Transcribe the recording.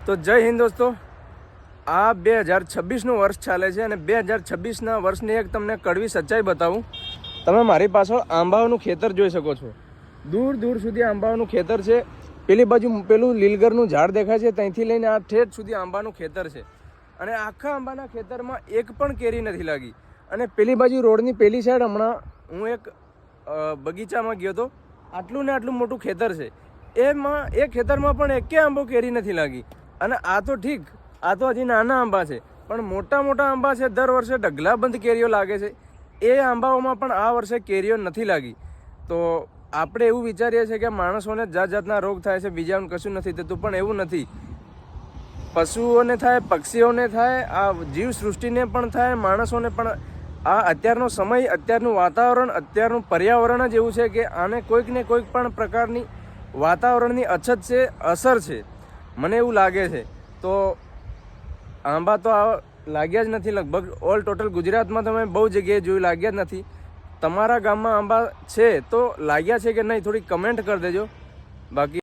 તો જય હિન્દ દોસ્તો, આ 2026નું વર્ષ ચાલે છે અને 2026ના વર્ષની એક તમને કડવી સચ્ચાઈ બતાવું. તમે મારી પાછળ આંબાઓનું ખેતર જોઈ શકો છો. દૂર દૂર સુધી આંબાઓનું ખેતર છે. પેલી બાજુ પેલું લીલગરનું ઝાડ દેખાય છે, ત્યાંથી લઈને આ ઠેઠ સુધી આંબાનું ખેતર છે. અને આખા આંબાના ખેતરમાં એક પણ કેરી નથી લાગી. અને પેલી બાજુ રોડની પેલી સાઈડ હમણાં હું એક બગીચામાં ગયો હતો. આટલું ને આટલું મોટું ખેતર છે, એ ખેતરમાં પણ એકે આંબો કેરી નથી લાગી. અને આ તો ઠીક, આ તો હજી નાના આંબા છે, પણ મોટા મોટા આંબા છે, દર વર્ષે ઢગલાબંધ કેરીઓ લાગે છે. એ આંબાઓમાં પણ આ વર્ષે કેરીઓ નથી લાગી. તો આપણે એવું વિચારીએ છીએ કે માણસોને જાત જાતના રોગ થાય છે, બીજાને કશું નથી થતું, પણ એવું નથી. પશુઓને થાય, પક્ષીઓને થાય, આ જીવ સૃષ્ટિને પણ થાય, માણસોને પણ. આ અત્યારનો સમય, અત્યારનું વાતાવરણ, અત્યારનું પર્યાવરણ જ એવું છે કે આને કોઈક ને કોઈક પણ પ્રકારની વાતાવરણની અછત છે, અસર છે, મને એવું લાગે છે. તો આંબા તો લાગ્યા જ નથી. લગભગ ઓલ ટોટલ ગુજરાતમાં તમે બહુ જગ્યાએ જોયું, લાગ્યા જ નથી. તમારા ગામમાં આંબા છે તો લાગ્યા છે કે નહીં, થોડી કમેન્ટ કરી દેજો. બાકી